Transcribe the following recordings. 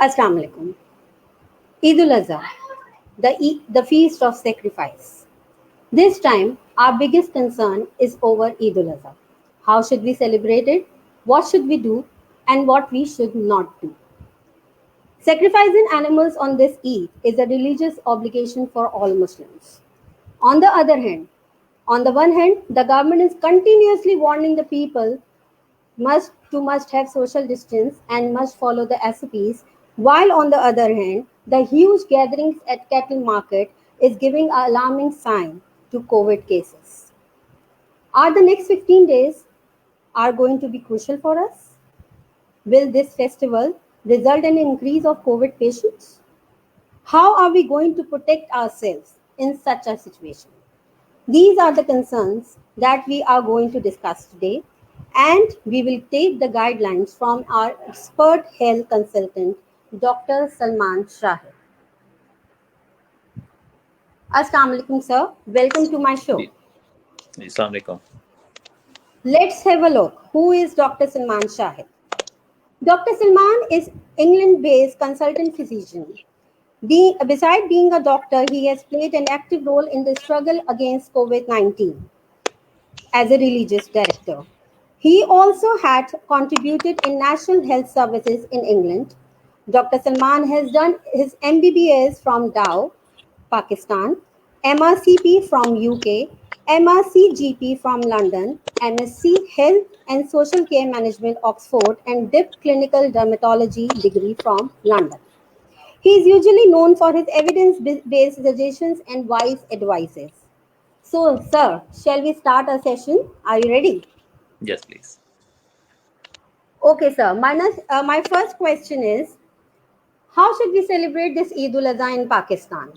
Assalamu alaikum. Eid ul Azha, the feast of sacrifice. This time, our biggest concern is over Eid ul Azha. How should we celebrate it? What should we do? And what we should not do? Sacrificing animals on this Eid is a religious obligation for all Muslims. On the other hand, on the one hand, the government is continuously warning the people must have social distance and must follow the SOPs, while on the other hand, the huge gatherings at cattle market is giving an alarming sign to COVID cases. Are the next 15 days are going to be crucial for us? Will this festival result in an increase of COVID patients? How are we going to protect ourselves in such a situation? These are the concerns that we are going to discuss today, and we will take the guidelines from our expert health consultant, Dr. Salman Shahid. Assalamu alaikum, sir. Welcome to my show. Assalamu alaikum. Let's have a look. Who is Dr. Salman Shahid? Dr. Salman is England-based consultant physician. Beside being a doctor, he has played an active role in the struggle against COVID-19 as a religious director. He also had contributed in National Health Services in England. Dr. Salman has done his MBBS from Dow, Pakistan, MRCP from UK, MRCGP from London, MSc Health and Social Care Management, Oxford, and DIP Clinical Dermatology degree from London. He is usually known for his evidence-based suggestions and wise advices. So, sir, shall we start our session? Are you ready? Yes, please. Okay, sir. My first question is, how should we celebrate this Eid ul Adha in Pakistan?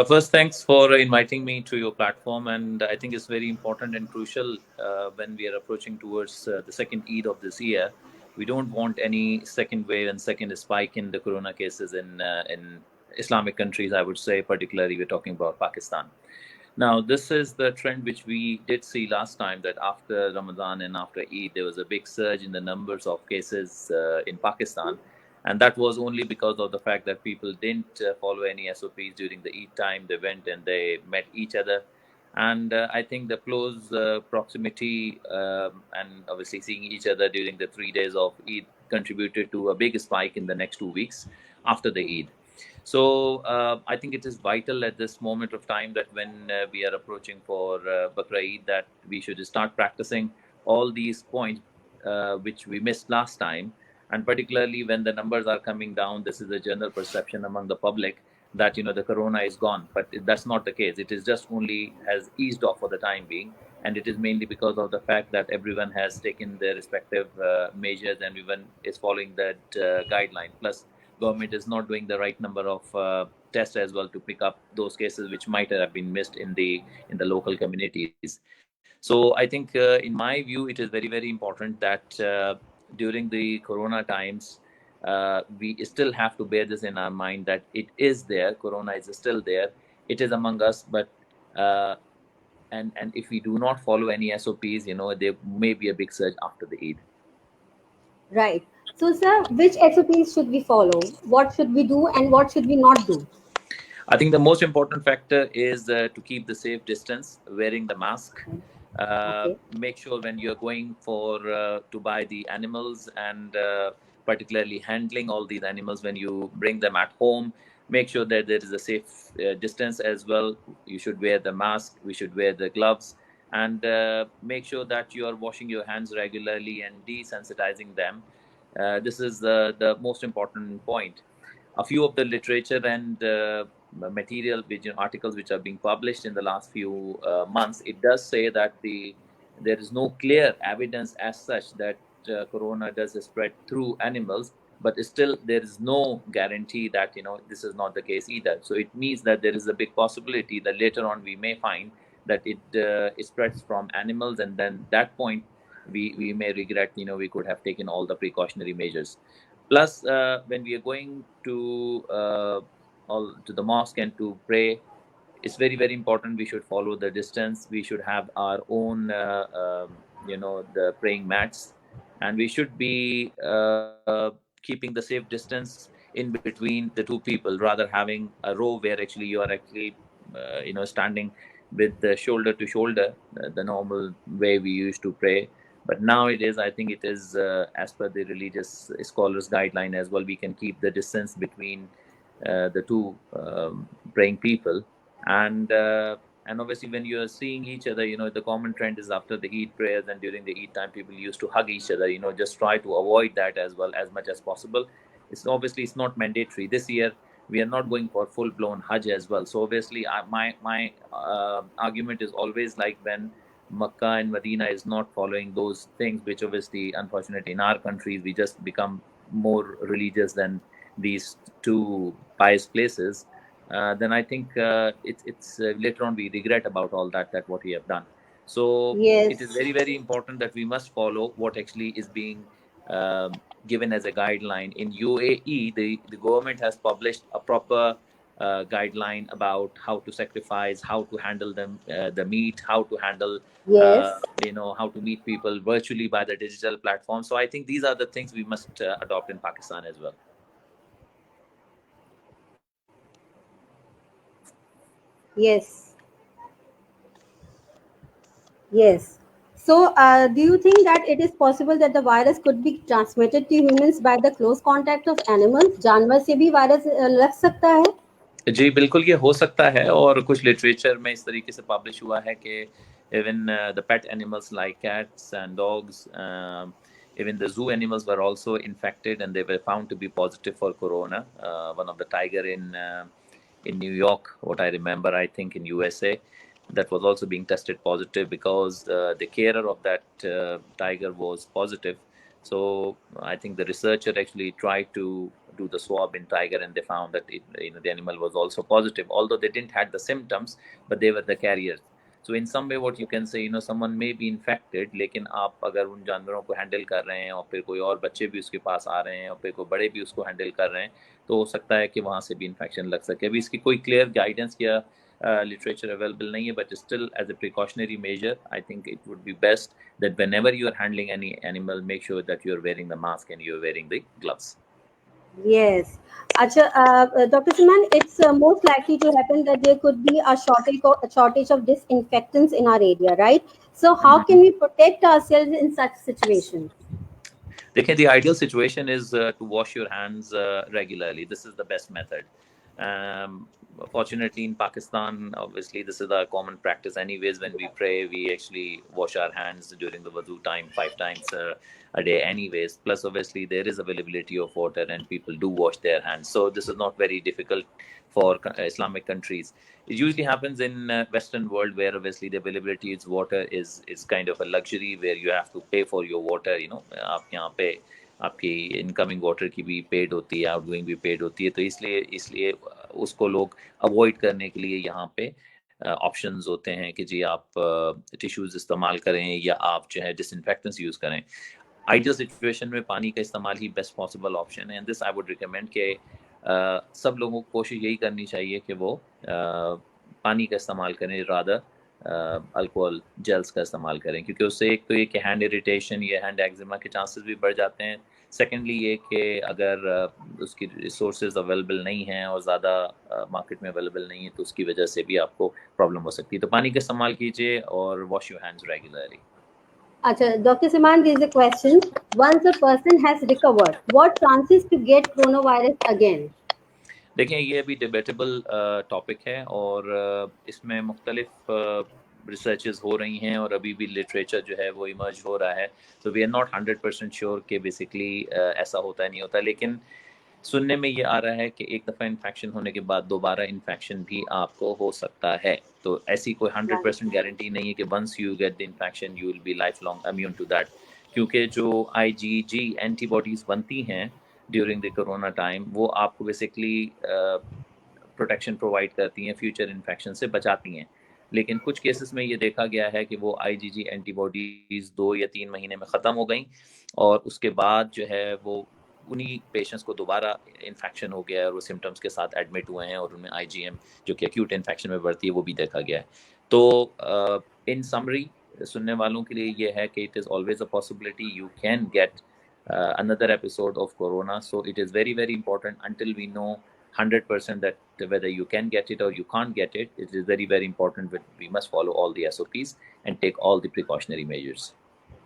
First, thanks for inviting me to your platform, and I think it's very important and crucial when we are approaching towards the second Eid of this year. We don't want any second wave and second spike in the corona cases in Islamic countries. I would say, particularly, we're talking about Pakistan. Now, this is the trend which we did see last time, that after Ramadan and after Eid, there was a big surge in the numbers of cases in Pakistan. And that was only because of the fact that people didn't follow any SOPs during the Eid time. They went and they met each other. And I think the close proximity and obviously seeing each other during the 3 days of Eid contributed to a big spike in the next 2 weeks after the Eid. So I think it is vital at this moment of time that when we are approaching for Bakra Eid, that we should start practicing all these points which we missed last time. And particularly when the numbers are coming down, this is a general perception among the public that the corona is gone, but that's not the case. It is just only has eased off for the time being, and it is mainly because of the fact that everyone has taken their respective measures and everyone is following that guideline. Plus, government is not doing the right number of tests as well to pick up those cases which might have been missed in the local communities. So I think in my view it is very, very important that during the corona times we still have to bear this in our mind, that it is there, corona is still there, it is among us, but and if we do not follow any SOPs, there may be a big surge after the Eid. Right. So, sir, which SOPs should we follow? What should we do and what should we not do? I think the most important factor is to keep the safe distance, wearing the mask. Okay. Make sure when you're going for to buy the animals, and particularly handling all these animals when you bring them at home, make sure that there is a safe distance as well. You should wear the mask. We should wear the gloves, and make sure that you are washing your hands regularly and desensitizing them. This is the most important point. A few of the literature and material which articles which are being published in the last few months, it does say that there is no clear evidence as such that corona does spread through animals, but still there is no guarantee that this is not the case either. So it means that there is a big possibility that later on we may find that it spreads from animals, and then that point we may regret we could have taken all the precautionary measures. Plus, when we are going to the mosque and to pray, it's very, very important. We should follow the distance. We should have our own, the praying mats, and we should be keeping the safe distance in between the two people, rather having a row where actually you are actually standing with the shoulder to shoulder, the normal way we used to pray. But now it is, I think it is, as per the religious scholars guideline as well, we can keep the distance between the two praying people. And obviously when you are seeing each other, the common trend is after the Eid prayers and during the Eid time, people used to hug each other. Just try to avoid that as well as much as possible. It's not mandatory this year. We are not going for full blown Hajj as well. So obviously, my argument is always like, when Makkah and Medina is not following those things, which obviously, unfortunately, in our countries, we just become more religious than these two pious places. Then I think it's later on we regret about all that what we have done. So it is Yes. very, very important that we must follow what actually is being given as a guideline. In UAE, the government has published a proper guideline about how to sacrifice, how to handle them, the meat, how to handle, Yes. how to meet people virtually by the digital platform. So I think these are the things we must adopt in Pakistan as well. Yes. Yes. So, do you think that it is possible that the virus could be transmitted to humans by the close contact of animals? जानवर से भी virus लग सकता है? जी, बिल्कुल ये हो सकता है, और कुछ लिटरेचर में इस तरीके से पब्लिश हुआ है कि even the pet animals like cats and dogs, even the zoo animals were also infected and they were found to be positive for corona. One of the tiger in New York, what I remember, I think in USA, that was also being tested positive because the carer of that tiger was positive. So I think the researcher actually tried to do the swab in tiger, and they found that the animal was also positive, although they didn't had the symptoms, but they were the carriers. So in some way what you can say, someone may be infected, लेकिन आप अगर उन जानवरों को handle कर रहे हैं और फिर कोई और बच्चे भी उसके पास आ रहे हैं और फिर कोई बड़े भी उसको हैंडल कर रहे हैं, तो हो सकता है कि वहाँ से भी इन्फेक्शन लग सके. अभी इसकी कोई क्लियर गाइडेंस या literature available nahi hai, but still as a precautionary measure, I think it would be best that whenever you are handling any animal, make sure that you are wearing the mask and you are wearing the gloves. Yes. Acha, Dr. Suman, it's most likely to happen that there could be a shortage of disinfectants in our area, right? So, how can we protect ourselves in such situations? देखिए, the ideal situation is to wash your hands regularly. This is the best method. Fortunately, in Pakistan, obviously, this is a common practice. Anyways, when we pray, we actually wash our hands during the wudu time 5 times a day. Anyways, plus obviously there is availability of water and people do wash their hands. So this is not very difficult for Islamic countries. It usually happens in Western world, where obviously the availability of water is kind of a luxury, where you have to pay for your water. आप यहाँ पे आपकी incoming water की भी paid होती है, outgoing भी paid होती है, तो इसलिए इसलिए उसको लोग अवॉइड करने के लिए यहाँ पे ऑप्शंस होते हैं कि जी आप टिश्यूज इस्तेमाल करें या आप जो है डिसइंफेक्टेंट्स यूज़ करें. आइडियल सिचुएशन में पानी का इस्तेमाल ही बेस्ट पॉसिबल ऑप्शन है, and this I would recommend कि सब लोगों को कोशिश यही करनी चाहिए कि वो पानी का इस्तेमाल करें, रादर अल्कोहल जेल्स का इस्तेमाल करें, क्योंकि उससे एक तो ये कि हैंड इरिटेशन या हैंड एक्जिमा के चांसेस भी बढ़ जाते हैं. सेकेंडली ये कि अगर उसकी रिसोर्सेज अवेलेबल नहीं हैं और ज़्यादा मार्केट में अवेलेबल नहीं है, तो उसकी वजह से भी आपको प्रॉब्लम हो सकती है. तो पानी का इस्तेमाल कीजिए और wash your hands regularly. Acha, Dr. Saman, there is a question. Once a person has recovered, what chances to get coronavirus again? देखिए, ये अभी डिबेटेबल टॉपिक है, और इसमें मुख्तलिफ रिसर्चेस हो रही हैं और अभी भी लिटरेचर जो है वो इमर्ज हो रहा है. तो वी आर नॉट 100% श्योर कि बेसिकली ऐसा होता है नहीं होता, लेकिन सुनने में ये आ रहा है कि एक दफ़ा इन्फेक्शन होने के बाद दोबारा इन्फेक्शन भी आपको हो सकता है. तो ऐसी कोई 100% गारंटी नहीं है कि once you get the infection you will be lifelong immune to that, क्योंकि जो IgG एंटीबॉडीज़ बनती हैं ड्यूरिंग द कोरोना टाइम, वो आपको बेसिकली प्रोटेक्शन प्रोवाइड करती हैं, फ्यूचर इन्फेक्शन से बचाती हैं. लेकिन कुछ केसेस में ये देखा गया है कि वो IgG एंटीबॉडीज़ 2 या 3 महीने में ख़त्म हो गई, और उसके बाद जो है वो उन्हीं पेशेंट्स को दोबारा इन्फेक्शन हो गया है और वो सिम्टम्स के साथ एडमिट हुए हैं, और उनमें IgM जो कि एक्यूट इन्फेक्शन में बढ़ती है वो भी देखा गया है. तो इन समरी सुनने वालों के लिए ये है कि it is always a possibility, you can get another episode of corona. So it is very, very important. Until we know 100% that whether you can get it or you can't get it, it is very, very important that we must follow all the SOPs and take all the precautionary measures.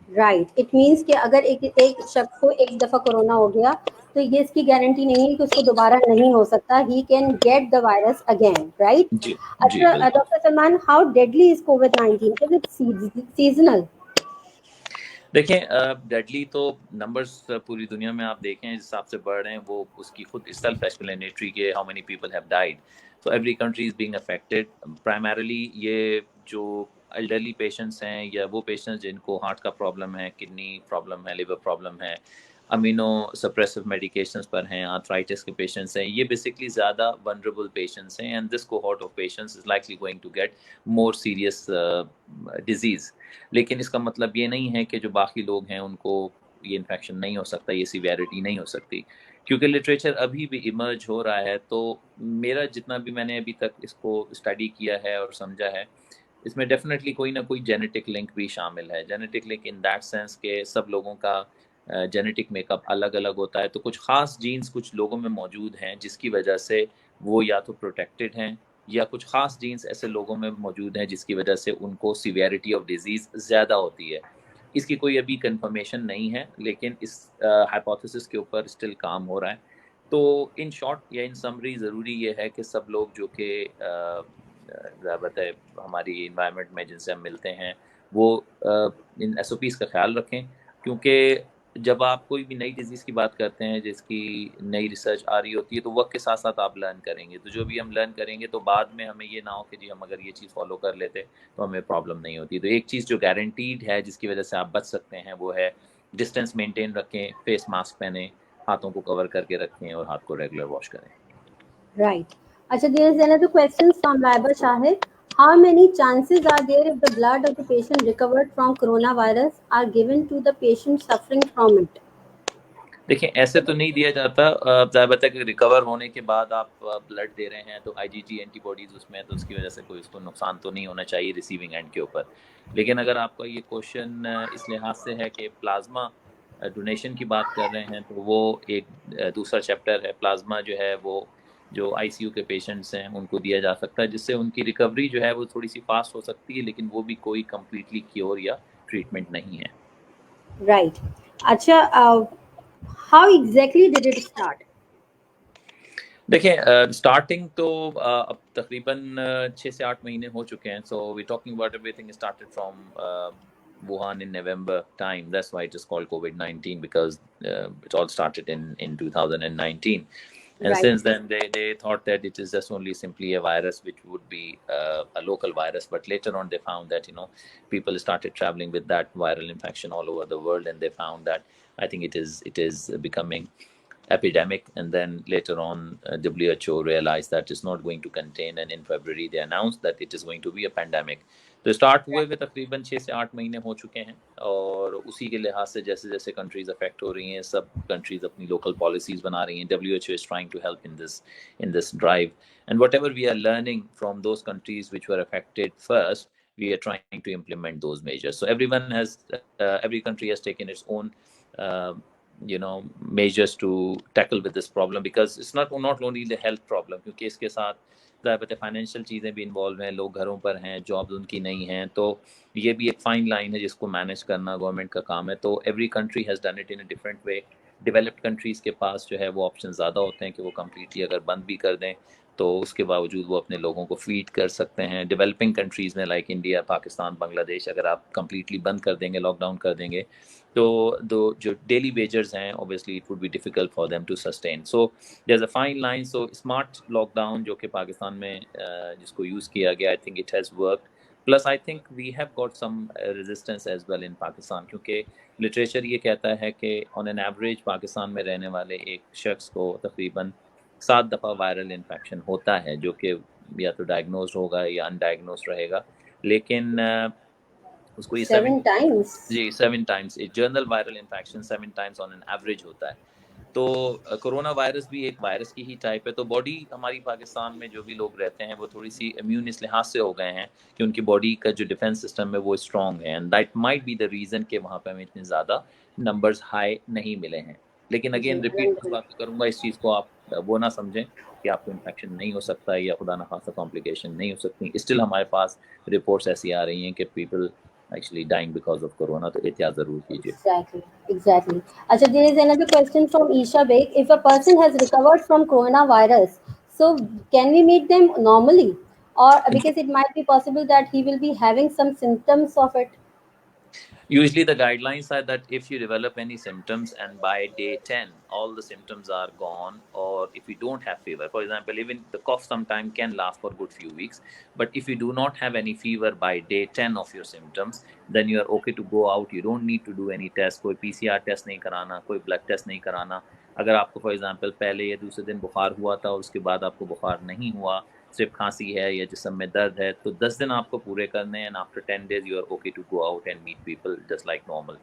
Right, it means कि अगर एक शख्स को एक दफ़ा corona हो गया तो ये इसकी गारंटी नहीं है कि उसको दोबारा नहीं हो सकता, he can get the virus again, right? जी जी अच्छा बिल्कुल। Doctor Salman, how deadly is कोविड-19? Is it seasonal? देखें, डेडली तो नंबर्स पूरी दुनिया में आप देखें जिस हिसाब से बढ़ रहे हैं, वो उसकी खुद सेल्फ एक्सप्लेनेटरी के how many people have died. So every country is being affected. Primarily ये जो एल्डरली पेशेंट्स हैं या वो पेशेंट्स जिनको हार्ट का प्रॉब्लम है, किडनी प्रॉब्लम है, लिवर प्रॉब्लम है, अमीनो सप्रेसिव मेडिकेशंस पर हैं, आर्थराइटिस के पेशेंट्स हैं, ये बेसिकली ज़्यादा वनरेबल पेशेंट्स हैं and this cohort of patients is likely going to get more serious disease. लेकिन इसका मतलब ये नहीं है कि जो बाकी लोग हैं उनको ये इन्फेक्शन नहीं हो सकता, ये सीवियरिटी नहीं हो सकती, क्योंकि लिटरेचर अभी भी इमर्ज हो रहा है। तो मेरा जितना भी मैंने अभी तक इसको स्टडी किया है और समझा है, इसमें डेफिनेटली कोई ना कोई जेनेटिक लिंक भी शामिल है। Genetic link in that sense के सब लोगों का जेनेटिक मेकअप अलग अलग होता है, तो कुछ ख़ास जीन्स कुछ लोगों में मौजूद हैं जिसकी वजह से वो या तो प्रोटेक्टेड हैं, या कुछ ख़ास जीन्स ऐसे लोगों में मौजूद हैं जिसकी वजह से उनको सीवियरिटी ऑफ डिजीज़ ज़्यादा होती है। इसकी कोई अभी कंफर्मेशन नहीं है, लेकिन इस हाइपोथेसिस के ऊपर स्टिल काम हो रहा है। तो इन शॉर्ट या इन समरी ज़रूरी ये है कि सब लोग जो कि ज़्यादात है हमारी इन्वायरमेंट में जिनसे हम मिलते हैं, वो इन एसओपीज़ का ख्याल रखें, क्योंकि जब आप कोई भी नई डिज़ीज़ की बात करते हैं जिसकी नई रिसर्च आ रही होती है, तो वक्त के साथ साथ आप लर्न करेंगे। तो जो भी हम लर्न करेंगे तो बाद में हमें ये ना हो कि जी हम अगर ये चीज़ फॉलो कर लेते तो हमें प्रॉब्लम नहीं होती। तो एक चीज़ जो गारंटीड है जिसकी वजह से आप बच सकते हैं वो है डिस्टेंस मेंटेन रखें, फेस मास्क पहनें, हाथों को कवर करके रखें और हाथ को रेगुलर वॉश करें। Right. Acha, there is another question from Laiba Shahid. How many chances are there if the blood of the patient recovered from coronavirus are given to the patient suffering from it? देखिए, ऐसे तो नहीं दिया जाता। ज़्यादातर कि recover होने के बाद आप ब्लड दे रहे हैं तो आईजीजी एंटीबॉडीज़ उसमें है, तो उसकी वजह से कोई उसको नुकसान तो नहीं होना चाहिए रिसीविंग एंड के ऊपर। लेकिन अगर आपका ये क्वेश्चन इस लिहाज से है कि प्लाज्मा डोनेशन की बात कर रहे हैं, तो वो एक दूसरा चैप्टर है। प्लाज्मा जो है वो जो आईसीयू के पेशेंट्स हैं उनको दिया जा सकता है, जिससे उनकी रिकवरी जो है वो थोड़ी-सी फास्ट हो सकती है, लेकिन वो भी कोई कंप्लीटली क्योर या ट्रीटमेंट नहीं है। Right. Acha, how exactly did it start? देखिए, स्टार्टिंग तो अब तकरीबन 6 से 8 महीने हो चुके हैं। So we talking about everything started from Wuhan in November time. That's why it is called COVID-19, because it all started in 2019. And Right. since then, they thought that it is just only simply a virus, which would be a local virus. But later on, they found that people started traveling with that viral infection all over the world, and they found that I think it is becoming epidemic. And then later on, WHO realized that it's not going to contain, and in February they announced that it is going to be a pandemic. तो start हुए हुए तकरीबन 6 से 8 महीने हो चुके हैं, और उसी के लिहाज से जैसे जैसे कंट्रीज अफेक्ट हो रही हैं, सब कंट्रीज अपनी लोकल पॉलिसीज बना रही हैं। WHO is trying to help in this drive, and whatever we are learning from those countries which were affected first, we are trying to implement those measures. So every country has taken its own uh, measures to tackle with this problem, because it's not only the health problem, क्योंकि इसके साथ ज़्यादातर financial चीज़ें भी involve हैं, लोग घरों पर हैं, जॉब्स उनकी नहीं हैं, तो ये भी एक फाइन लाइन है जिसको मैनेज करना गवर्नमेंट का काम है। तो every country has done it in a different way. Developed countries के पास जो है वो ऑप्शन ज़्यादा होते हैं कि वो कम्प्लीटली अगर बंद भी कर दें तो उसके बावजूद वो अपने लोगों को फीड कर सकते हैं। डेवलपिंग कंट्रीज़ में लाइक इंडिया, पाकिस्तान, बांग्लादेश, अगर आप कम्प्लीटली बंद कर देंगे, लॉकडाउन कर देंगे, तो दो जो डेली वेजर्स हैं, obviously it would be difficult for them to sustain. So there is a fine line. So smart lockdown जो कि पाकिस्तान में जिसको यूज़ किया गया, I think it has work. Plus I think we have got some resistance as well in Pakistan, क्योंकि literature ये कहता है कि ऑन एन एवरेज पाकिस्तान में रहने वाले एक शख्स को तकरीबन 7 दफ़ा वायरल इन्फेक्शन होता है, जो कि या तो डायग्नोज होगा या अनडायग्नोज रहेगा। लेकिन उसको ये 7 times. 7 times, A journal viral infection 7 times on an average होता है। तो कोरोना वायरस भी एक वायरस की ही टाइप है। तो बॉडी हमारी पाकिस्तान में जो भी लोग रहते हैं वो थोड़ी सी इम्यून इस लिहाज से हो गए हैं कि उनकी बॉडी का जो डिफेंस सिस्टम है वो स्ट्रॉन्ग है, and that might be the reason कि वहाँ पे हमें इतने ज़्यादा नंबर्स हाई नहीं मिले हैं। लेकिन जी, अगेन रिपीट इस बात को करूँगा, इस चीज़ को आप वो ना समझें कि आपको इन्फेक्शन नहीं हो सकता है या खुदा न खास्ता कॉम्प्लिकेशन नहीं हो सकती। स्टिल हमारे पास रिपोर्ट्स ऐसी आ रही हैं कि people actually dying because of corona, तो एहतियात ज़रूर कीजिए। exactly, exactly. Acha, there is another question from Isha Beg. If a person has recovered from coronavirus, so can we meet them normally? Or because it might be possible that he will be having some symptoms of it. Usually, the guidelines are that if you develop any symptoms and by day 10, all the symptoms are gone, or if you don't have fever, for example, even the cough sometimes can last for a good few weeks. But if you do not have any fever by day 10 of your symptoms, then you are okay to go out. You don't need to do any test. कोई PCR test नहीं कराना, कोई blood test नहीं कराना। अगर आपको for example पहले या दूसरे दिन बुखार हुआ था और उसके बाद आपको बुखार नहीं हुआ, सिर्फ खांसी है या जिस्म में दर्द है, तो 10 दिन आपको पूरे करने हैं, and after 10 days you are okay to go out and meet people just like normal.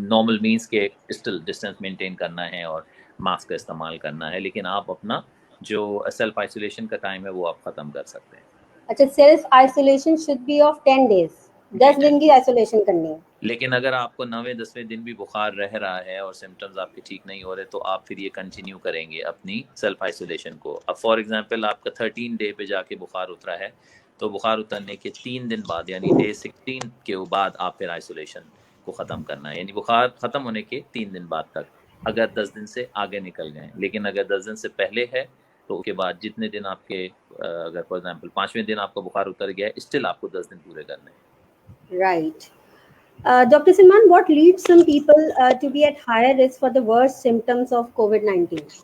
Normal means के स्टिल डिस्टेंस मेंटेन करना है और मास्क का इस्तेमाल करना है, लेकिन आप अपना जो सेल्फ आइसोलेशन का टाइम है वो आप ख़त्म कर सकते हैं। अच्छा, self isolation should be of 10 days, जी 10 दिन की आइसोलेशन करनी है। लेकिन अगर आपको 9वें-10वें दिन भी बुखार रह रहा है और सिम्टम्स आपके ठीक नहीं हो रहे, तो आप फिर ये कंटिन्यू करेंगे अपनी सेल्फ आइसोलेशन को। अब फॉर एग्जांपल आपका 13 डे पे जाके बुखार उतरा है, तो बुखार उतरने के 3 दिन बाद यानी डे 16 के बाद आप फिर आइसोलेशन को ख़त्म करना है, यानी बुखार ख़त्म होने के 3 दिन बाद तक, अगर 10 दिन से आगे निकल गए। लेकिन अगर 10 दिन से पहले है, तो उसके बाद जितने दिन आपके अगर फॉर एग्जांपल 5वें दिन आपका बुखार उतर गया है, स्टिल आपको 10 दिन पूरे करने हैं। Right. Dr. Salman, what leads some people to be at higher risk for the worst symptoms of COVID-19?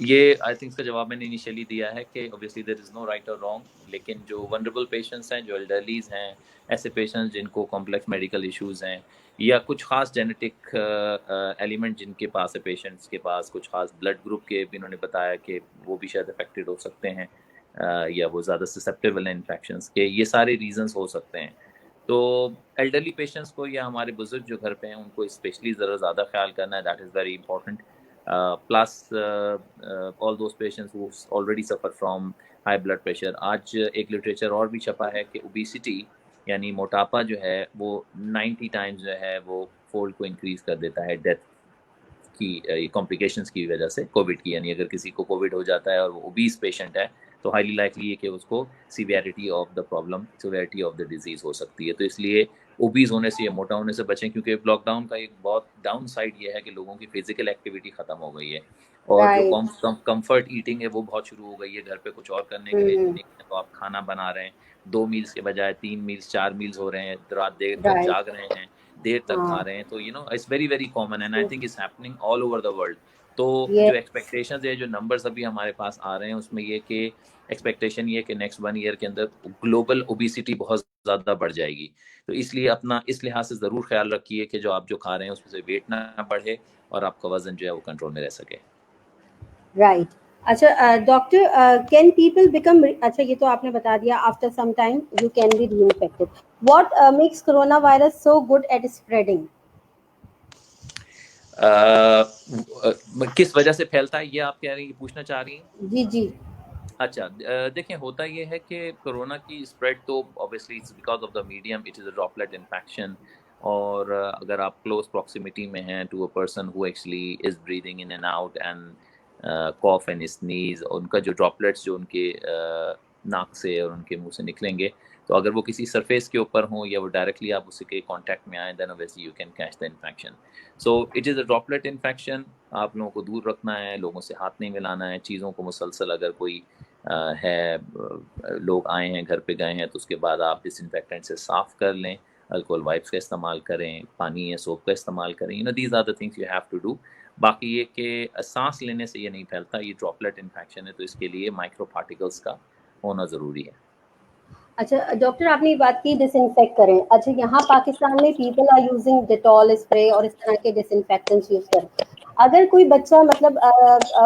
ये आई थिंक इसका जवाब मैंने इनिशियली दिया है कि obviously there is no right और रॉन्ग, लेकिन जो वनरेबल पेशेंट्स हैं, जो एल्डरलीज हैं, ऐसे पेशेंट्स जिनको कॉम्प्लेक्स मेडिकल इश्यूज हैं या कुछ खास जेनेटिक एलिमेंट जिनके पास है, पेशेंट्स के पास कुछ खास ब्लड ग्रुप के भी इन्होंने बताया कि वो भी शायद अफेक्टेड हो सकते हैं, या वो ज़्यादा ससेप्टेबल हैं इन्फेक्शंस के, ये सारे रीजंस हो सकते हैं। तो एल्डरली पेशेंट्स को या हमारे बुजुर्ग जो घर पे हैं उनको स्पेशली ज़रा ज़्यादा ख्याल करना है, that is very important. Plus all those patients who already suffer from high blood pressure। आज एक लिटरेचर और भी छपा है कि ओबेसिटी यानी मोटापा जो है वो 90 टाइम्स जो है वो फोल्ड को इंक्रीज कर देता है डेथ की कॉम्प्लिकेशंस की वजह से कोविड की। यानी अगर किसी को कोविड हो जाता है और वो ओबीस पेशेंट है, तो हाईली लाइकली है कि उसको severity of the problem, severity of the disease हो सकती है। तो इसलिए ओबीज होने से या मोटा होने से बचें, क्योंकि लॉकडाउन का एक बहुत डाउन साइड ये है कि लोगों की फिजिकल एक्टिविटी खत्म हो गई है और जो Right. कंफर्ट ईटिंग है वो बहुत शुरू हो गई है। घर पे कुछ और करने के लिए Hmm. नहीं है, तो आप खाना बना रहे हैं, 2 मील्स के बजाय 3 मील्स 4 मील्स हो रहे हैं, रात देर तक Right. जाग रहे हैं, देर तक खा रहे हैं। तो it's very very common and I think it's happening all over the world. तो जो Yes. एक्सपेक्टेशंस है, जो नंबर्स अभी हमारे पास आ रहे हैं, उसमें ये कि एक्सपेक्टेशन ये कि नेक्स्ट 1 ईयर के अंदर ग्लोबल ओबेसिटी बहुत ज़्यादा बढ़ जाएगी। तो इसलिए अपना इस लिहाज से ज़रूर ख्याल रखिए कि जो आप जो खा रहे हैं उसमें से वेट ना बढ़े और आपका वजन जो है वो कंट्रोल में रह सके। Right. अच्छा, डॉक्टर, कैन पीपल बिकम, अच्छा ये तो आपने बता दिया, after some time you can be reinfected. What makes corona virus so good at spreading? किस वजह से फैलता है ये आप कह रही पूछना चाह रही हैं? जी जी. अच्छा, देखिए होता ये है कि कोरोना की स्प्रेड तो obviously it's because of the medium, it is a droplet infection. और अगर आप क्लोज प्रॉक्सिमिटी में हैं to a person who actually is breathing in and out and cough and sneeze, उनका जो ड्रॉपलेट्स जो उनके नाक से और उनके मुंह से निकलेंगे, तो अगर वो किसी सरफेस के ऊपर हों या वो डायरेक्टली आप उसके कांटेक्ट में आए, then obviously you can catch the infection. So it is a droplet infection. आप लोगों को दूर रखना है, लोगों से हाथ नहीं मिलाना है, चीज़ों को मुसलसल अगर कोई लोग आए हैं, घर पे गए हैं, तो उसके बाद आप डिसइंफेक्टेंट से साफ़ कर लें, अल्कोहल वाइप्स का इस्तेमाल करें, पानी या सोप का इस्तेमाल करें। These are the things you have to do. बाकी ये कि सांस लेने से ये नहीं फैलता, ये ड्रॉपलेट इन्फेक्शन है, तो इसके लिए माइक्रो पार्टिकल्स का होना ज़रूरी है। अच्छा डॉक्टर, आपने ये बात की डिसइंफेक्ट करें. अच्छा, यहाँ पाकिस्तान में people are using Dettol spray और इस तरह के डिसइंफेक्टेंट्स यूज करें. अगर कोई बच्चा, मतलब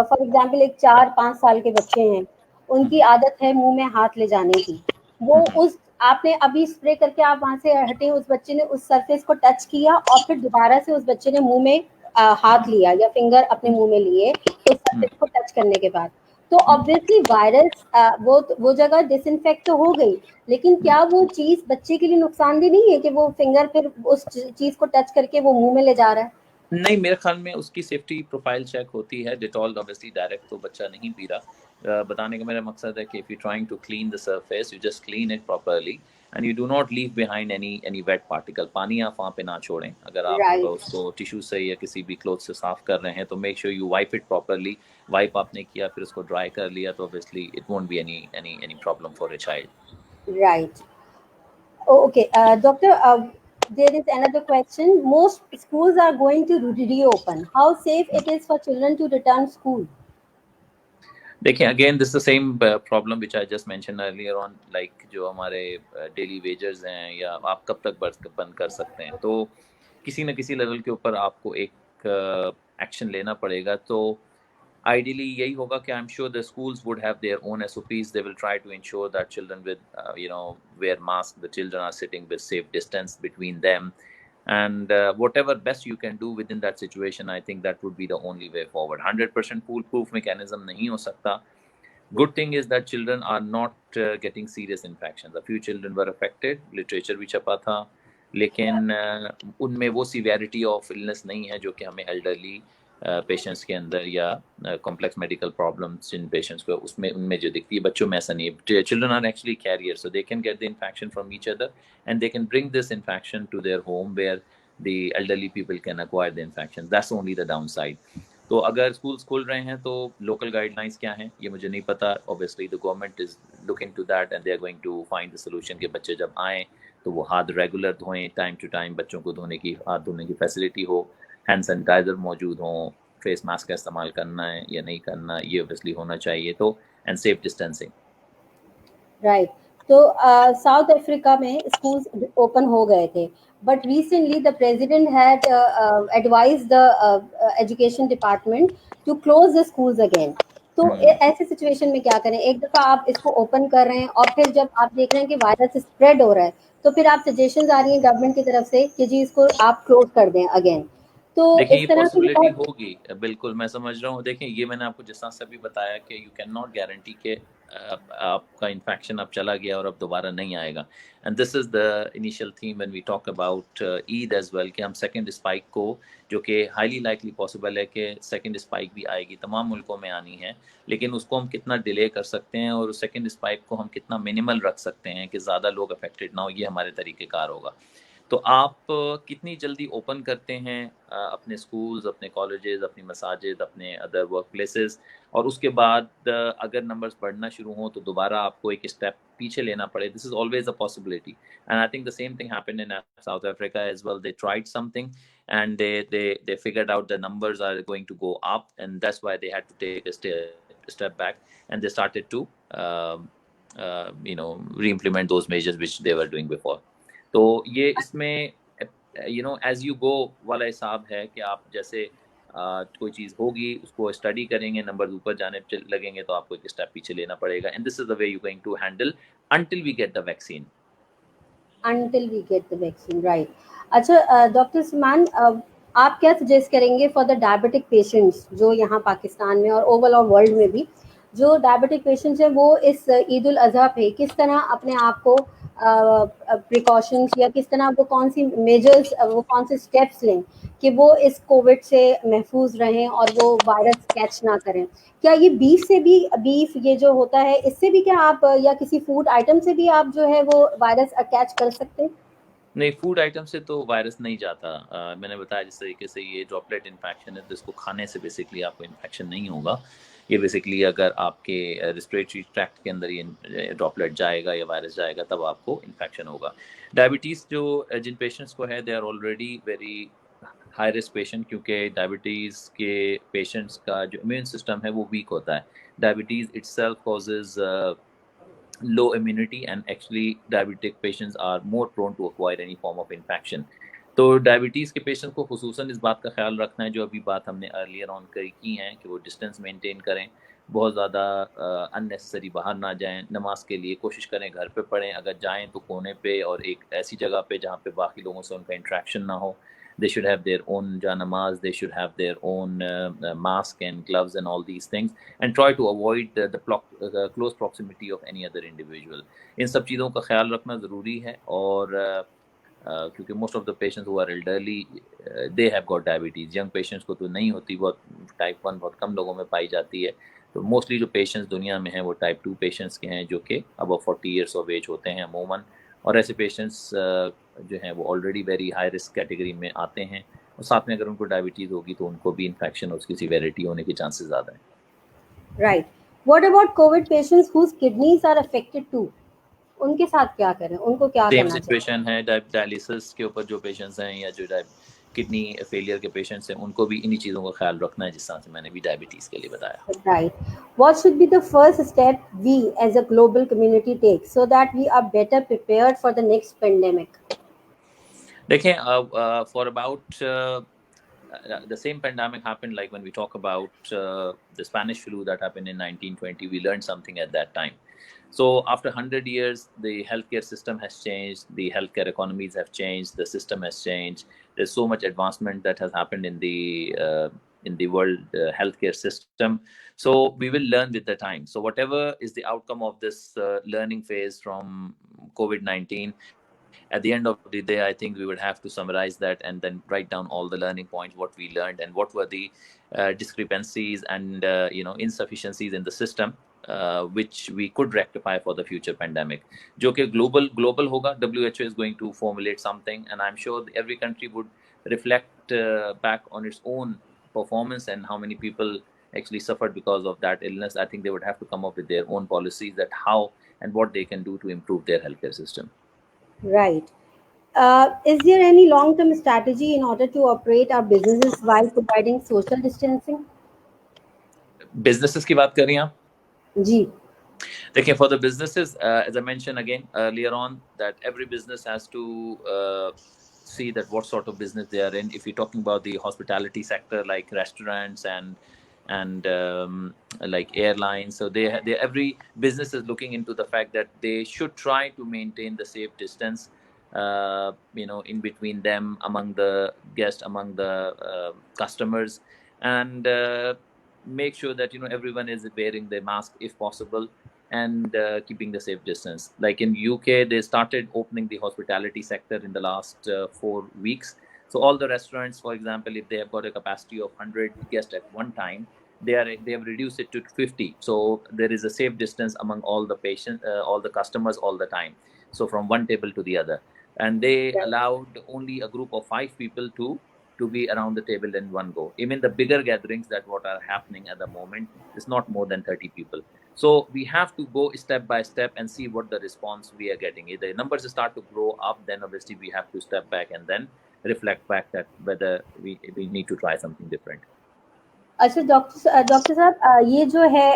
फॉर एग्जांपल एक 4-5 साल के बच्चे हैं, उनकी आदत है मुंह में हाथ ले जाने की, वो उस, आपने अभी स्प्रे करके आप वहां से हटे, उस बच्चे ने उस सरफेस को टच किया और फिर दोबारा से उस बच्चे ने मुंह में हाथ लिया या फिंगर अपने मुंह में लिए तो सरफेस को टच करने के बाद, तो ऑब्वियसली वायरस वो जगह डिसइंफेक्ट तो हो गई, लेकिन क्या वो चीज बच्चे के लिए नुकसानदेह नहीं है कि वो फिंगर फिर उस चीज को टच करके वो मुंह में ले जा रहा है? नहीं, मेरे ख्याल में उसकी सेफ्टी प्रोफाइल चेक होती है। डिटॉल ऑब्वियसली डायरेक्ट तो बच्चा नहीं पी रहा। बताने का मेरा मकसद है कि if you trying to clean the surface, you just clean it properly and you do not leave behind any wet particle. पानी आप वहाँ पे ना छोड़ें। अगर आप राइट। उसको टिश्यू से या किसी भी क्लॉथ से साफ कर रहे हैं तो make sure you wipe it properly. Wipe आपने किया फिर उसको ड्राई कर लिया तो obviously it won't be any problem for a child. Right. Okay, doctor, there is another question. Most schools are going to reopen. How safe it is for children to return school? देखिए, again this the same problem which I just mention earlier on, like जो हमारे daily wagers हैं या आप कब तक बंद कर सकते हैं। तो किसी न किसी लेवल के ऊपर आपको एक एक्शन लेना पड़ेगा। तो आइडियली यही होगा कि I am sure the schools would have their own SOPs. They will try to ensure that children with wear mask, the children are sitting with safe distance between them, and whatever best you can do within that situation, I think that would be the only way forward. 100% foolproof mechanism नहीं हो सकता। Good thing is that children are not getting serious infections. A few children were affected, literature भी छपा था, लेकिन उनमें वो severity of illness नहीं है जो कि हमें elderly पेशेंट्स के अंदर या कॉम्प्लेक्स मेडिकल प्रॉब्लम्स जिन पेशेंट्स को उसमें उनमें जो दिखती है। बच्चों में ऐसा नहीं है। Children are actually carrier, so they can get the infection from each other and they can bring this infection to their home where the elderly people can acquire the infection. That's only the downside. तो अगर schools खुल रहे हैं तो local guidelines क्या हैं ये मुझे नहीं पता। Obviously the government is looking to that and they are going to find the solution कि बच्चे जब आएँ तो वो हाथ रेगुलर धोएं, टाइम टू टाइम बच्चों को धोने की हाथ धोने की फैसिलिटी हो, हैंड सैनिटाइजर मौजूद हों, फेस मास्क का इस्तेमाल करना है या नहीं करना ये ऑब्वियसली होना चाहिए। तो एंड सेफ डिस्टेंसिंग। राइट। तो साउथ अफ्रीका में स्कूल्स ओपन हो गए थे, but recently the president had advise the education department to close the schools again. तो ऐसे सिचुएशन में क्या करें? एक दफा आप इसको ओपन कर रहे हैं और फिर जब आप देख रहे हैं कि वायरस स्प्रेड हो रहा है तो फिर आप सजेशंस आ रही हैं गवर्नमेंट की तरफ से कि जी इसको आप क्लोज कर दें अगेन। तो देखिए, ये इस तरह की पॉसिबिलिटी बहुत। होगी, बिल्कुल मैं समझ रहा हूँ। देखिए, ये मैंने आपको जिस तरह से अभी बताया कि यू कैन नॉट गारंटी कि आपका इन्फेक्शन अब चला गया और अब दोबारा नहीं आएगा। And this is the initial theme when we talk about Eid as well कि हम सेकंड स्पाइक को, जो कि हाईली लाइकली पॉसिबल है कि सेकंड स्पाइक भी आएगी, तमाम मुल्कों में आनी है, लेकिन उसको हम कितना डिले कर सकते हैं और उस सेकंड स्पाइक को हम कितना मिनिमल रख सकते हैं कि ज़्यादा लोग अफेक्टेड ना हो, ये हमारे तरीक़ेकार होगा। तो आप कितनी जल्दी ओपन करते हैं अपने स्कूल्स, अपने कॉलेजेस, अपनी मसाजिद, अपने अदर वर्क प्लेसेस, और उसके बाद अगर नंबर्स बढ़ना शुरू हों तो दोबारा आपको एक स्टेप पीछे लेना पड़े, this is always a possibility. And I think the same thing happened in South Africa as well. They tried something and they figured out the numbers are going to go up, and that's why they had to take a step back and they started to re-implement those measures which they were doing before. तो ये इसमें as you go वाला हिसाब है कि आप जैसे कोई चीज़ होगी उसको स्टडी करेंगे, नंबर ऊपर जाने लगेंगे तो आपको एक स्टेप पीछे लेना पड़ेगा। And this is the way you going to handle until we get the vaccine. Until we get the vaccine, right? अच्छा डॉक्टर समान, आप क्या सजेस्ट करेंगे फॉर द डायबिटिक पेशेंट्स जो यहाँ पाकिस्तान में और ओवरऑल वर्ल्ड में भी जो डायबिटिक पेशेंट्स हैं, वो इस ईद उल अजहा पे किस तरह अपने आप को प्रिकॉशंस या किस तरह वो कौन सी मेजर्स, वो कौन से स्टेप्स लें कि वो इस कोविड से महफूज रहें और वो वायरस कैच ना करें? क्या ये बीफ से भी, बीफ ये जो होता है इससे भी क्या आप या किसी फूड आइटम से भी आप जो है वो वायरस कैच कर सकते हैं? नहीं, फूड आइटम से तो वायरस नहीं जाता। मैंने बताया जिस तरीके से ये ड्रॉपलेट इन्फेक्शन है तो इसको खाने से बेसिकली आपको इन्फेक्शन नहीं होगा। ये बेसिकली अगर आपके रिस्पिरेटरी ट्रैक्ट के अंदर ये ड्रॉपलेट जाएगा या वायरस जाएगा तब आपको इन्फेक्शन होगा। डायबिटीज़ जो जिन पेशेंट्स को है they are already very high risk patient, क्योंकि डायबिटीज़ के पेशेंट्स का जो इम्यून सिस्टम है वो वीक होता है। Diabetes itself causes low immunity, and actually diabetic patients are more prone to acquire any form of infection. तो डायबिटीज़ के पेशेंट को खुसूसन इस बात का ख्याल रखना है, जो अभी बात हमने अर्लियर ऑन की हैं कि वो डिस्टेंस मेंटेन करें, बहुत ज़्यादा अननेसेसरी बाहर ना जाएं, नमाज के लिए कोशिश करें घर पे पढ़ें, अगर जाएं तो कोने पे और एक ऐसी जगह पे जहाँ पे बाकी लोगों से उनका इंटरेक्शन ना हो। They should have their own janamas, they should have their own mask and gloves and all these things, and try to avoid the close proximity of any other individual. इन सब चीज़ों का ख्याल रखना ज़रूरी है, और क्योंकि most of the patients who are elderly they have got diabetes. Young patients को तो नहीं होती, बहुत टाइप 1 बहुत कम लोगों में पाई जाती है। तो मोस्टली जो पेशेंट्स दुनिया में हैं वो टाइप 2 पेशेंट्स के हैं, जो कि अबव 40 ईयर्स ऑफ एज होते हैं अमूमन, और ऐसे पेशेंट्स जो हैं वो already very high risk category में आते हैं, और साथ में अगर उनको डायबिटीज़ होगी तो उनको भी इन्फेक्शन और उसकी सीवेरिटी होने के चांसेस ज़्यादा हैं। Right. What about COVID patients whose kidneys are affected too? उनके साथ क्या करें, उनको क्या सेम करना चाहिए? सिचुएशन है डायलिसिस के ऊपर जो पेशेंट्स हैं, या जो किडनी फेलियर के पेशेंट्स हैं, उनको भी इन्हीं चीज़ों का ख्याल रखना है, जिस तरह से मैंने भी डायबिटीज़ के लिए बताया। Right. What should be the first step we as a global community take so that we are better prepared for the next pandemic? देखें, for about the same pandemic happened, like when we talk about the Spanish flu that happened in 1920, we learned something at that time. So after 100 years, the healthcare system has changed, the healthcare economies have changed, the system has changed. There's so much advancement that has happened in the world healthcare system. So we will learn with the time. So whatever is the outcome of this learning phase from COVID-19, at the end of the day, I think we would have to summarize that and then write down all the learning points, what we learned, and what were the discrepancies and insufficiencies in the system, which we could rectify for the future pandemic. जो कि global होगा, WHO is going to formulate something, and I'm sure every country would reflect back on its own performance and how many people actually suffered because of that illness. I think they would have to come up with their own policies that how and what they can do to improve their healthcare system. Right. Is there any long-term strategy in order to operate our businesses while providing social distancing? Businesses की बात कर रही हैं आप? जी. देखिए, for the businesses, as I mentioned again earlier on, that every business has to see that what sort of business they are in. If you're talking about the hospitality sector, like restaurants and like airlines, so they every business is looking into the fact that they should try to maintain the safe distance, in between them, among the guests, among the customers, and make sure that everyone is wearing their mask if possible, and keeping the safe distance. Like in UK, they started opening the hospitality sector in the last 4 weeks. So all the restaurants, for example, if they have got a capacity of 100 guests at one time, they have reduced it to 50. So there is a safe distance among all the patients, all the customers, all the time. So from one table to the other, and they allowed only a group of 5 people to be around the table in one go. Even the bigger gatherings that what are happening at the moment is not more than 30 people. So we have to go step by step and see what the response we are getting. If the numbers start to grow up, then obviously we have to step back and then reflect back that whether we need to try something different. अच्छा doctor साहब, ये जो है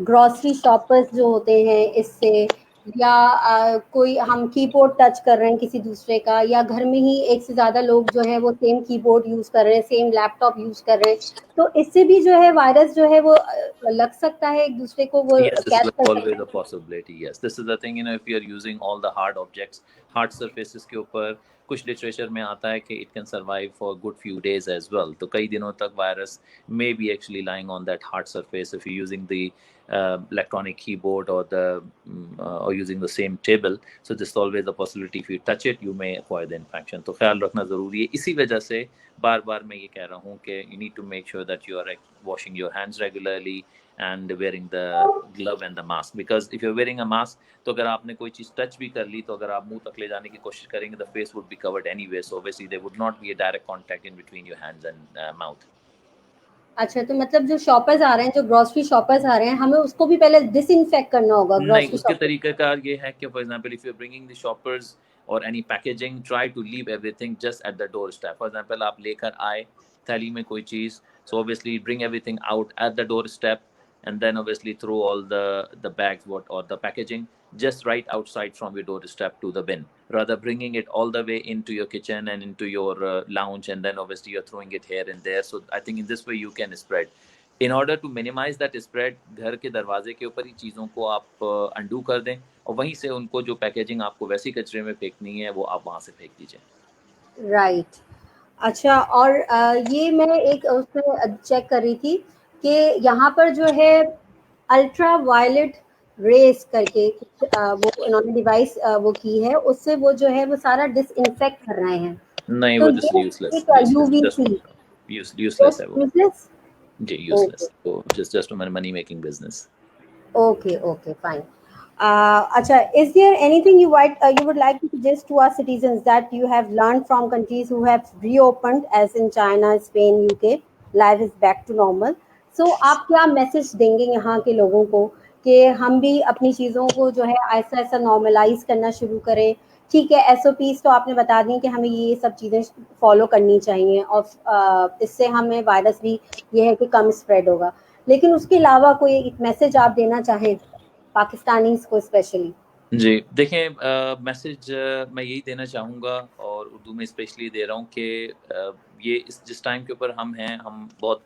grocery shoppers जो होते हैं, इससे या कोई हम कीबोर्ड टच कर रहे हैं किसी दूसरे का, या घर में ही एक से ज्यादा लोग जो है वो सेम कीबोर्ड यूज कर रहे हैं, सेम लैपटॉप यूज कर रहे हैं, तो इससे भी जो है वायरस जो है वो लग सकता है एक दूसरे को, वो Yes, this is always a possibility. Yes, this is the thing, if you are using all the hard objects, hard surfaces के ऊपर, कुछ लिटरेचर में आता है कि it can survive for a good few days as well. तो कई दिनों तक virus may be actually lying on that hard surface if you're using the electronic keyboard or using the same table. So this is always a possibility. If you touch it, you may acquire the infection. तो ख्याल रखना ज़रूरी है. इसी वजह से बार-बार मैं ये कह रहा हूँ कि you need to make sure that you are washing your hands regularly and wearing the glove and the mask, because if you're wearing a mask, तो अगर आपने कोई चीज़ टच भी कर ली, तो अगर आप मुंह तक ले जाने की कोशिश करेंगे, the face would be covered anyway, so obviously there would not be a direct contact in between your hands and mouth. अच्छा, तो मतलब जो शॉपर्स आ रहे हैं, जो ग्रोसरी शॉपर्स आ रहे हैं, हमें उसको भी पहले डिसइंफेक्ट करना होगा? नहीं, उसके तरीक़ेकार ये है कि for example if you are bringing the shoppers or any packaging, try to leave everything just at the doorstep. For example, आप लेकर आए थैली में कोई चीज़, so obviously bring everything out at the doorstep, and then obviously throw all the bags or the packaging just right outside from your doorstep to the bin, rather bringing it all the way into your kitchen and into your lounge, and then obviously you're throwing it here and there. So I think in this way you can spread. In order to minimize that spread, घर के दरवाजे के ऊपर ही चीज़ों को आप undo कर दें, और वहीं से उनको जो पैकेजिंग आपको वैसी कचरे में फेंकनी है वो आप वहाँ से फेंक दीजिए. राइट. अच्छा, और ये मैं एक उसमें चेक कर रही थी कि यहाँ पर जो है अल्ट्रा वायलेट रेस करके कुछ वो उन्होंने डिवाइस वो की है, उससे वो जो है वो सारा डिसइंफेक्ट कर रहे हैं। नहीं, तो वो ये जस्ट यूजलेस, एक यूवीसी यूजलेस है वो। यूजलेस। जी, ओके, यूजलेस, वो just money making business. okay, okay, fine. Acha, is there anything you would like to suggest to our citizens that you have learned from countries who have reopened, as in China, Spain, UK? Life is back to normal. So, आप क्या message देंगे यहाँ के लोगों को कि हम भी अपनी चीज़ों को जो है ऐसा ऐसा नॉर्मलाइज करना शुरू करें? ठीक है, एसओपीज तो आपने बता दी कि हमें ये सब चीज़ें फॉलो करनी चाहिए, और इससे हमें वायरस भी ये है कि कम स्प्रेड होगा। लेकिन उसके अलावा कोई एक मैसेज आप देना चाहें पाकिस्तानीज़ को स्पेशली? जी, देखें, मैसेज मैं यही देना चाहूँगा और उर्दू में स्पेशली दे रहा हूँ कि ये जिस टाइम के ऊपर हम हैं, हम बहुत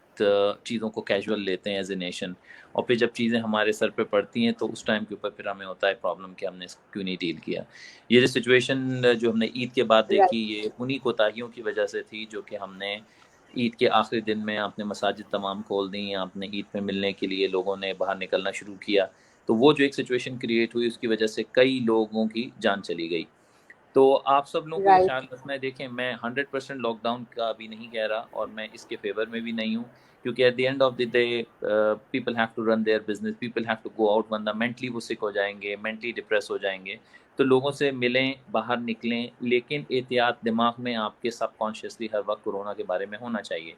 चीज़ों को कैजुअल लेते हैं एज ए नेशन, और फिर जब चीज़ें हमारे सर पे पड़ती हैं तो उस टाइम के ऊपर फिर हमें होता है प्रॉब्लम कि हमने इसको क्यों नहीं डील किया। ये जो सिचुएशन जो हमने ईद के बाद देखी, राइट, ये उन्हीं कोताहियों की वजह से थी जो कि हमने ईद के आखिरी दिन में आपने मसाजिद तमाम खोल दी, आपने ईद में मिलने के लिए लोगों ने बाहर निकलना शुरू किया, तो वो जो एक सिचुएशन क्रिएट हुई उसकी वजह से कई लोगों की जान चली गई। तो आप सब लोगों को ये राइट, ख्याल रखना है। देखें, मैं 100% लॉकडाउन का अभी नहीं कह रहा और मैं इसके फेवर में भी नहीं हूँ, क्योंकि at the end of the day people have to run their business, people have to go out, वरना मेंटली वो सिक हो जाएंगे, मेंटली डिप्रेस हो जाएंगे। तो लोगों से मिलें, बाहर निकलें, लेकिन एहतियात दिमाग में आपके सबकॉन्शियसली हर वक्त कोरोना के बारे में होना चाहिए।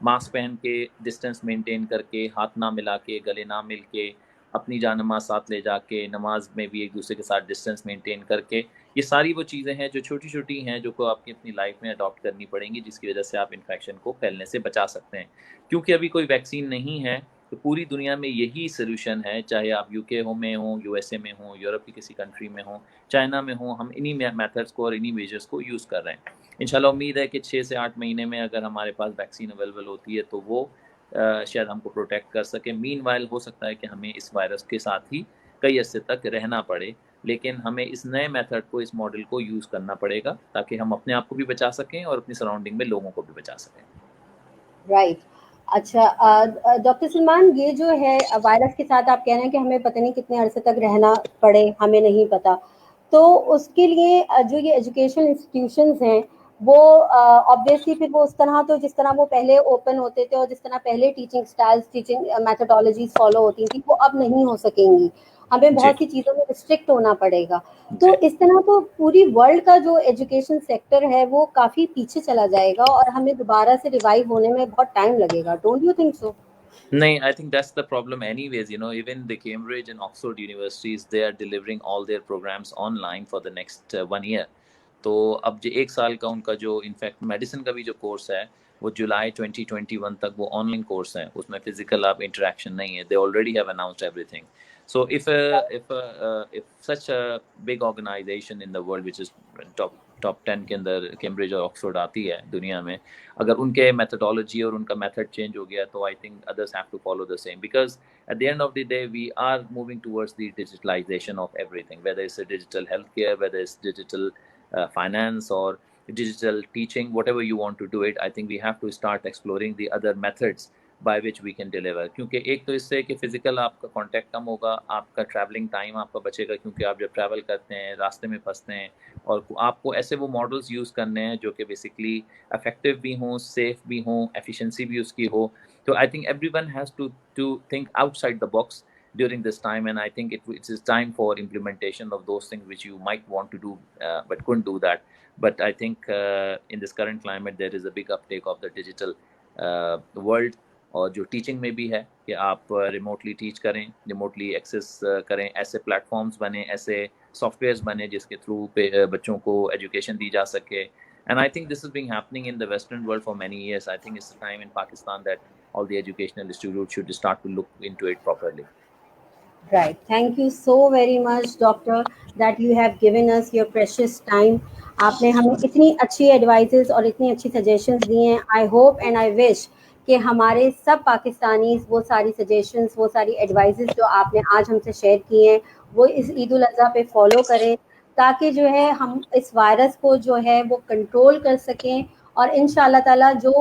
मास्क पहन के, डिस्टेंस मेंटेन करके, हाथ ना मिला के, गले ना मिल के, अपनी जान नमाज साथ ले जाके, नमाज में भी एक दूसरे के साथ डिस्टेंस मेंटेन करके, ये सारी वो चीज़ें हैं जो छोटी-छोटी हैं, जो को आपकी अपनी लाइफ में अडॉप्ट करनी पड़ेंगी, जिसकी वजह से आप इन्फेक्शन को फैलने से बचा सकते हैं। क्योंकि अभी कोई वैक्सीन नहीं है, तो पूरी दुनिया में यही सॉल्यूशन है, चाहे आप यूके में हों, यूएसए में हों, यूरोप की किसी कंट्री में हों, चाइना में हों, हम इन्हीं मेथड्स को और इन्हीं मेजर्स को यूज़ कर रहे हैं। इंशाल्लाह उम्मीद है कि 6 से 8 महीने में अगर हमारे पास वैक्सीन अवेलेबल होती है, तो वो शायद हमको प्रोटेक्ट कर सके। मीनवाइल हो सकता है कि हमें इस वायरस के साथ ही कई अरसे तक रहना पड़े, लेकिन हमें इस नए मेथड को, इस मॉडल को यूज़ करना पड़ेगा, ताकि हम अपने आप को भी बचा सकें और अपनी सराउंडिंग में लोगों को भी बचा सकें। राइट। अच्छा, डॉक्टर सलमान, ये जो है वायरस के साथ आप कह रहे हैं कि हमें पता नहीं कितने अरसे तक रहना पड़े, हमें नहीं पता। तो उसके लिए जो ये एजुकेशन इंस्टीट्यूशंस हैं, वो ऑब्वियसली फिर वो उस तरह, तो जिस तरह वो पहले ओपन होते थे और जिस तरह पहले teaching styles, teaching methodologies follow होती थी, वो अब नहीं हो सकेंगी। हमें जी, बहुत सी चीज़ों में रिस्ट्रिक्ट होना पड़ेगा। तो जी। इस तरह तो पूरी वर्ल्ड का जो एजुकेशन सेक्टर है वो काफ़ी पीछे चला जाएगा, और हमें दोबारा से रिवाइव होने में बहुत टाइम लगेगा। Don't you think so? नहीं, I think that's the problem anyways, even the Cambridge and Oxford universities, they are delivering all their programs online for the next 1 year. तो अब जो 1 साल का उनका जो इनफैक्ट मेडिसिन का भी जो कोर्स है, वो जुलाई 2021 तक वो ऑनलाइन कोर्स है, उसमें फिजिकल आप इंटरेक्शन नहीं है। They already have announced everything. So if such a big organisation in the world which is top top 10 के अंदर कैम्ब्रिज और ऑक्सफोर्ड आती है दुनिया में, अगर उनके मेथोडोलॉजी और उनका मेथड चेंज हो गया, तो I think others have to follow the same, because at the end of the day we are moving towards the digitalization of everything, whether it's a digital healthcare, whether it's digital finance or digital teaching, whatever you want to do it, I think we have to start exploring the other methods by which we can deliver, क्योंकि एक तो इससे कि physical आपका contact कम होगा, आपका travelling time आपका बचेगा, क्योंकि आप जब ट्रैवल करते हैं रास्ते में फंसते हैं, और आपको ऐसे वो मॉडल्स यूज़ करने हैं जो कि बेसिकली इफेक्टिव भी हों, सेफ भी हों, एफिशिएंसी भी उसकी हो। तो I think everyone has to think outside the box during this time, and I think it is time for implementation of those things which you might want to do, but couldn't do that. But I think in this current climate there is a big uptake of the digital world, और जो teaching में भी है कि आप remotely teach करें, remotely access करें, ऐसे प्लेटफॉर्म्स बने, ऐसे सॉफ्टवेयर्स बने जिसके थ्रू पे बच्चों को एजुकेशन दी जा सके। And I think this is being happening in the western world for many years. I think it's the time in Pakistan that all the educational institutes should start to look into it properly. Right. Thank you so very much, doctor, that you have given us your precious time. आपने हमें इतनी अच्छी advices और इतनी अच्छी suggestions दी हैं। I hope and I wish कि हमारे सब पाकिस्तानीज़ वो सारी सजेशंस, वो सारी एडवाइसेस जो आपने आज हमसे शेयर की हैं, वो इस ईद उल अज़हा पे फॉलो करें, ताकि जो है हम इस वायरस को जो है वो कंट्रोल कर सकें, और इंशाल्लाह ताला जो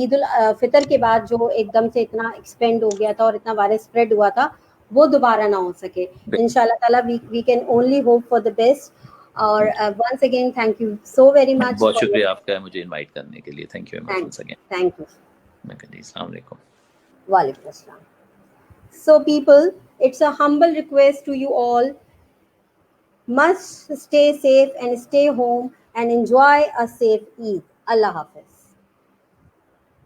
ईद उल फितर के बाद जो एकदम से इतना एक्सपेंड हो गया था और इतना वायरस स्प्रेड हुआ था, वो दोबारा ना हो सके इंशाल्लाह ताला. We can only hope for the best. और once again thank you so very much. बहुत शुक्रिया आपका मुझे इनवाइट करने के लिए. Thank you very much once again. Thank you. अस्सलाम वालेकुम. Walaikum assalam. So people, it's a humble request to you all, must stay safe and stay home and enjoy a safe Eid. Allah Hafiz.